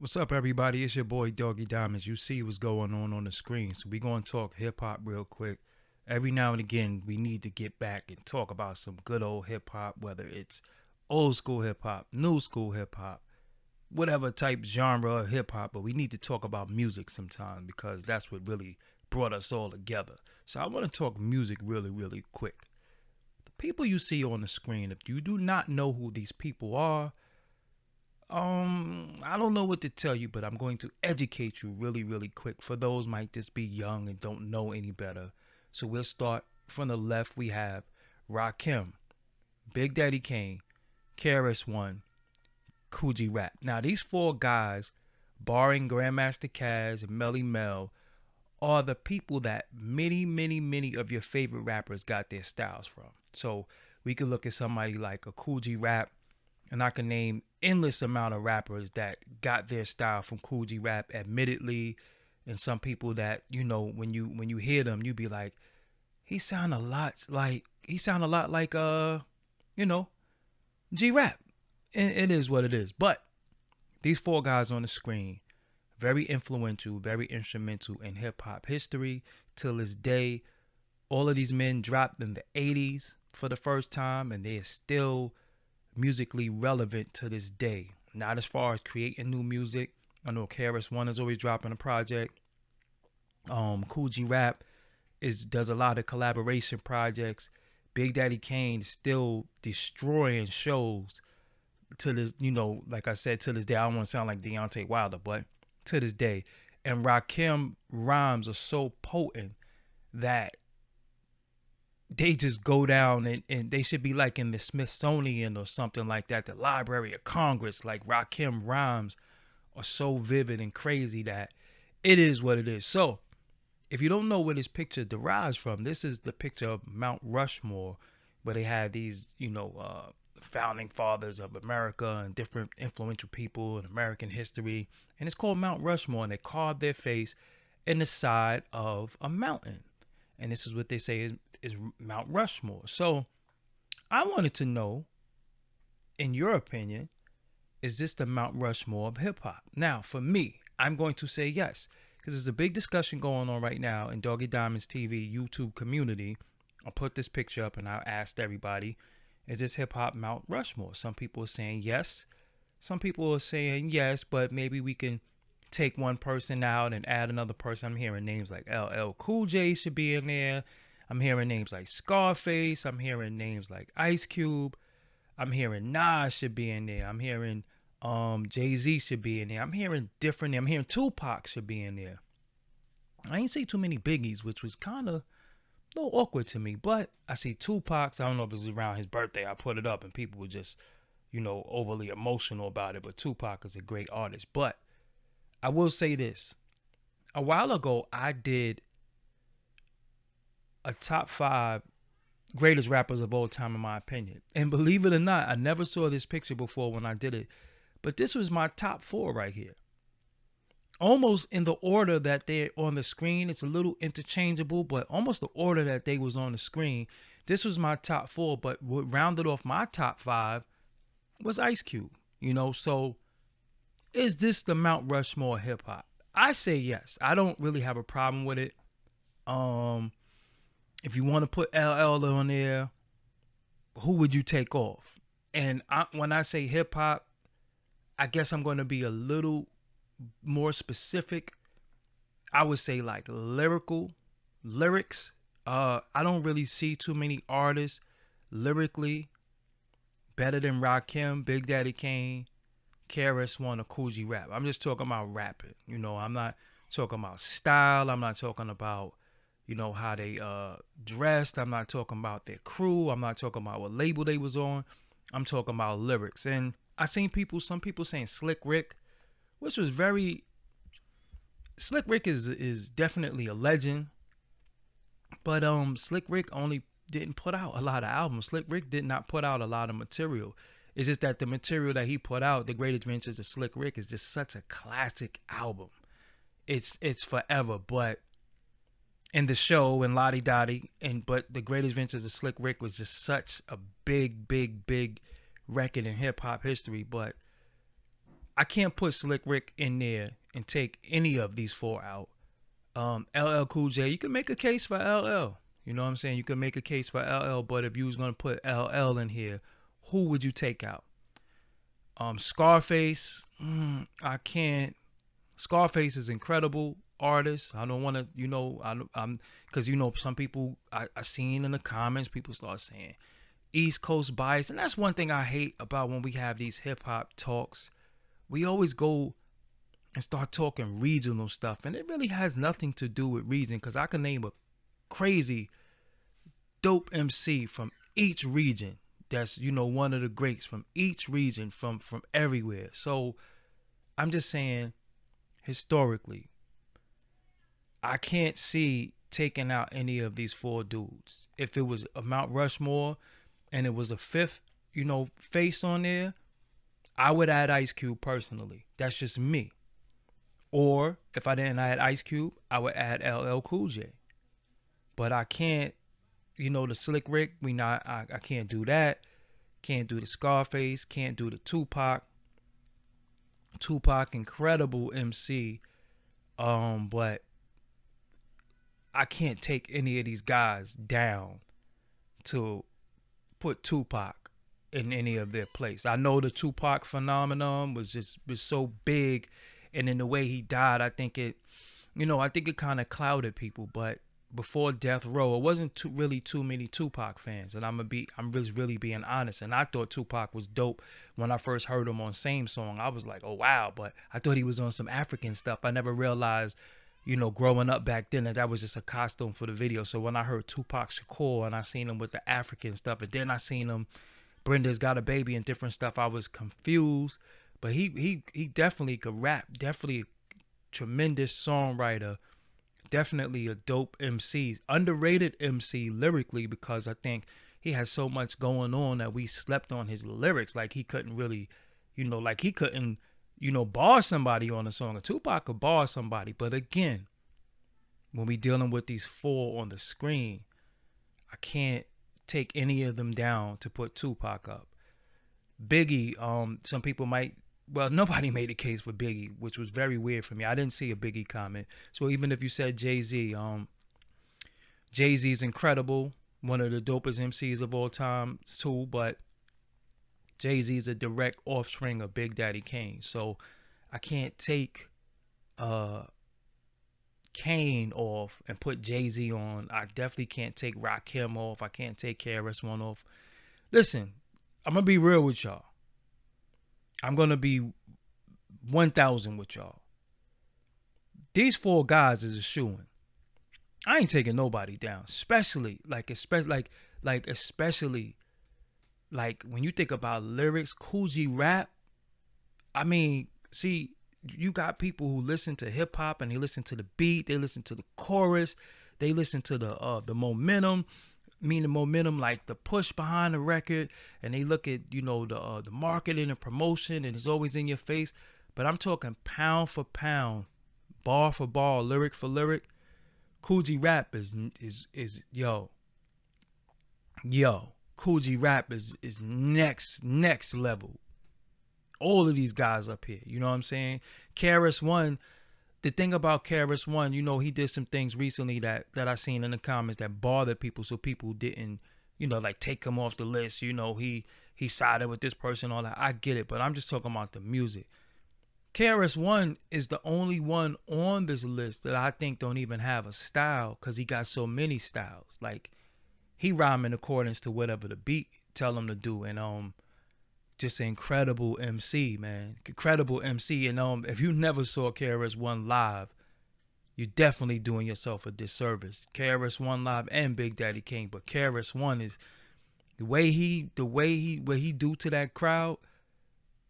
What's up, everybody? It's your boy Doggie Diamonds. You see what's going on the screen. So we gonna talk hip hop real quick. Every now and again, we need to get back and talk about some good old hip hop, whether it's old school hip hop, new school hip hop, whatever type genre of hip hop. But we need to talk about music sometimes because that's what really brought us all together. So I want to talk music really, really quick. The people you see on the screen, if you do not know who these people are, I don't know what to tell you, but I'm going to educate you really, really quick. For those might just be young and don't know any better. So we'll start from the left. We have Rakim, Big Daddy Kane, KRS One, Kool G Rap. Now these four guys, barring Grandmaster Caz and Melly Mel, are the people that many of your favorite rappers got their styles from. So we could look at somebody like a Kool G Rap, and I can name endless amount of rappers that got their style from Kool G Rap, admittedly, and some people that when you hear them, you be like, he sound a lot like you know G Rap. And it is what it is. But these four guys on the screen, very influential, very instrumental in hip hop history till this day. All of these men dropped in the 80s for the first time, and they're still musically relevant to this day. Not as far as creating new music. I know KRS One is always dropping a project. Kool G Rap does a lot of collaboration projects. Big Daddy Kane is still destroying shows to this, like I said, to this day. I don't want to sound like Deontay Wilder, but to this day. And Rakim rhymes are so potent that they just go down and they should be like in the Smithsonian or something like that, the Library of Congress. Like Rakim rhymes are so vivid and crazy that it is what it is. So if you don't know where this picture derives from, this is the picture of Mount Rushmore, where they had these, founding fathers of America and different influential people in American history. And it's called Mount Rushmore, and they carved their face in the side of a mountain. And this is what they say is Mount Rushmore. So I wanted to know, in your opinion, is this the Mount Rushmore of hip hop? Now, for me, I'm going to say yes, because there's a big discussion going on right now in Doggie Diamonds TV YouTube community. I'll put this picture up and I'll ask everybody, is this hip hop Mount Rushmore? Some people are saying yes. Some people are saying yes, but maybe we can take one person out and add another person. I'm hearing names like LL Cool J should be in there. I'm hearing names like Scarface. I'm hearing names like Ice Cube. I'm hearing Nas should be in there. I'm hearing Jay-Z should be in there. I'm hearing Tupac should be in there. I ain't see too many biggies, which was kind of a little awkward to me. But I see Tupac's. I don't know if it was around his birthday. I put it up and people were just, overly emotional about it. But Tupac is a great artist. But I will say this. A while ago, I did a top 5 greatest rappers of all time, in my opinion. And believe it or not, I never saw this picture before when I did it. But this was my top 4 right here. Almost in the order that they're on the screen. It's a little interchangeable, but almost the order that they was on the screen. This was my top 4, but what rounded off my top 5 was Ice Cube. So is this the Mount Rushmore hip hop? I say yes. I don't really have a problem with it. If you want to put LL on there, who would you take off? And when I say hip hop, I guess I'm going to be a little more specific. I would say like lyrics. I don't really see too many artists lyrically better than Rakim, Big Daddy Kane, KRS One, or Kool G Rap. I'm just talking about rapping. I'm not talking about style. I'm not talking about how they dressed. I'm not talking about their crew. I'm not talking about what label they was on. I'm talking about lyrics. And I seen some people saying Slick Rick, which was Slick Rick is definitely a legend. But Slick Rick only didn't put out a lot of albums. Slick Rick did not put out a lot of material. It's just that the material that he put out, The Great Adventures of Slick Rick, is just such a classic album. It's forever, but in the show and Lottie Dottie, but The Great Adventures of Slick Rick was just such a big record in hip hop history. But I can't put Slick Rick in there and take any of these four out. LL Cool J, you can make a case for LL. You know what I'm saying? You can make a case for LL, but if you was gonna put LL in here, who would you take out? Scarface, I can't. Scarface is incredible artist. I don't want to, I'm because some people I seen in the comments, people start saying East Coast bias, and that's one thing I hate about when we have these hip hop talks. We always go and start talking regional stuff, and it really has nothing to do with region. Because I can name a crazy, dope MC from each region. That's one of the greats from each region, from everywhere. So I'm just saying, historically, I can't see taking out any of these four dudes. If it was a Mount Rushmore and it was a fifth, face on there, I would add Ice Cube personally. That's just me. Or if I didn't add Ice Cube, I would add LL Cool J. But I can't, the Slick Rick, I can't do that. Can't do the Scarface, can't do the Tupac. Tupac, incredible MC. But I can't take any of these guys down to put Tupac in any of their place. I know the Tupac phenomenon was so big, and in the way he died, I think it kind of clouded people. But before Death Row, it wasn't really too many Tupac fans, and I'm just really being honest. And I thought Tupac was dope when I first heard him on Same Song. I was like, oh wow, but I thought he was on some African stuff. I never realized, growing up back then, that was just a costume for the video. So when I heard Tupac Shakur and I seen him with the African stuff, and then I seen him, Brenda's Got a Baby and different stuff, I was confused. But he definitely could rap, definitely a tremendous songwriter, definitely a dope MC, underrated MC lyrically, because I think he has so much going on that we slept on his lyrics. Like he couldn't really, bar somebody on a song. A Tupac could bar somebody. But again, when we dealing with these four on the screen, I can't take any of them down to put Tupac up. Biggie, some people might, nobody made a case for Biggie, which was very weird for me. I didn't see a Biggie comment. So even if you said Jay-Z, Jay-Z's incredible, one of the dopest MCs of all time too, but Jay-Z's a direct offspring of Big Daddy Kane. So I can't take Kane off and put Jay-Z on. I definitely can't take Rakim off. I can't take KRS One off. Listen, I'm going to be real with y'all. I'm going to be 1,000 with y'all. These four guys is a shoo-in. I ain't taking nobody down, especially when you think about lyrics, Kool G Rap. I mean, see, you got people who listen to hip hop and they listen to the beat, they listen to the chorus, they listen to the momentum, meaning momentum, like the push behind the record, and they look at the marketing and promotion, and it's always in your face. But I'm talking pound for pound, bar for bar, lyric for lyric. Kool G Rap is yo. Kool G Rap is next level. All of these guys up here, you know what I'm saying? KRS One. The thing about KRS One, he did some things recently that I seen in the comments that bothered people, so people didn't, take him off the list. He sided with this person, all that. I get it, but I'm just talking about the music. KRS One is the only one on this list that I think don't even have a style, because he got so many styles. Like, he rhyme in accordance to whatever the beat tell him to do, and just an incredible MC, man. Incredible MC. And if you never saw KRS One live, you're definitely doing yourself a disservice. KRS One live and Big Daddy Kane, but KRS One is what he do to that crowd.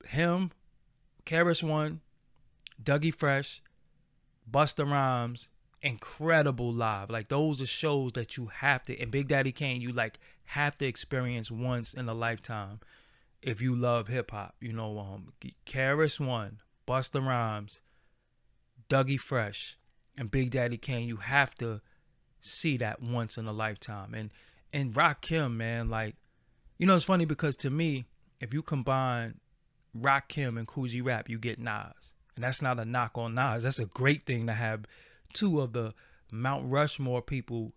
Him, KRS One, Dougie Fresh, Busta Rhymes, incredible live. Like, those are shows that you have to, and Big Daddy Kane, you have to experience once in a lifetime. If you love hip hop, KRS One, Busta Rhymes, Dougie Fresh, and Big Daddy Kane, you have to see that once in a lifetime. And Rakim, man, it's funny because to me, if you combine Rakim and Kool G Rap, you get Nas. And that's not a knock on Nas. That's a great thing to have two of the Mount Rushmore people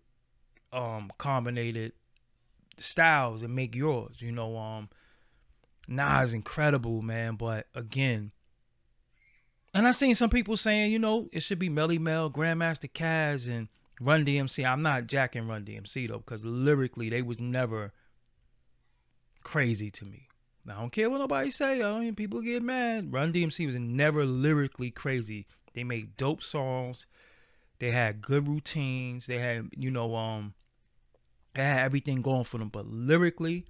combinated styles and make yours. You know, Nas incredible, man. But again, and I seen some people saying, you know, it should be Melly Mel, Grandmaster Caz, and Run DMC. I'm not jacking Run DMC though, because lyrically they was never crazy to me. Now, I don't care what nobody say. I mean, people get mad. Run DMC was never lyrically crazy. They made dope songs. They had good routines. They had, you know, they had everything going for them. But lyrically,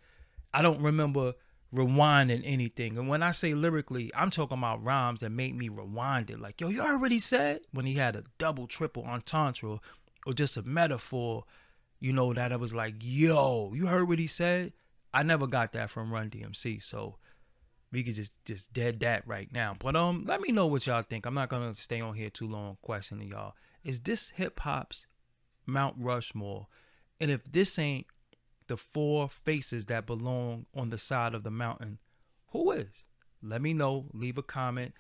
I don't remember rewinding anything. And when I say lyrically, I'm talking about rhymes that made me rewind it. Like, yo, you already said, when he had a double, triple entendre or just a metaphor, you know, that it was like, yo, you heard what he said? I never got that from Run DMC, so we could just dead that right now. But let me know what y'all think. I'm not gonna stay on here too long questioning y'all. Is this hip hop's Mount Rushmore? And if this ain't the four faces that belong on the side of the mountain, who is? Let me know. Leave a comment.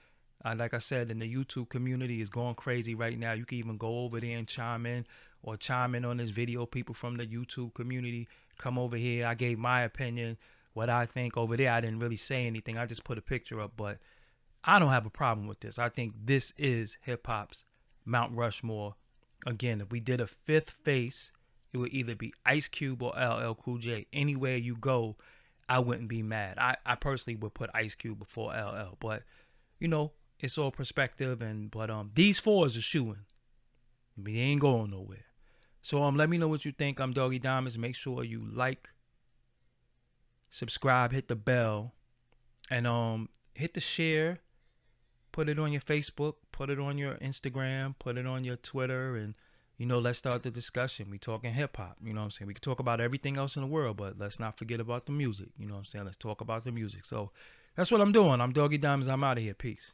Like I said, in the YouTube community is going crazy right now. You can even go over there and chime in on this video. People from the YouTube community, come over here. I gave my opinion, what I think over there. I didn't really say anything. I just put a picture up, but I don't have a problem with this. I think this is hip hop's Mount Rushmore. Again, if we did a fifth face, it would either be Ice Cube or LL Cool J. Anywhere you go, I wouldn't be mad. I personally would put Ice Cube before LL, but you know, it's all perspective. But these four is a shoo-in. They ain't going nowhere. So let me know what you think. I'm Doggie Diamonds. Make sure you like, subscribe, hit the bell, and hit the share. Put it on your Facebook, put it on your Instagram, put it on your Twitter, and you know, let's start the discussion. We talking hip hop, you know what I'm saying? We can talk about everything else in the world, but let's not forget about the music, you know what I'm saying? Let's talk about the music. So that's what I'm doing. I'm Doggie Diamonds. I'm out of here. Peace.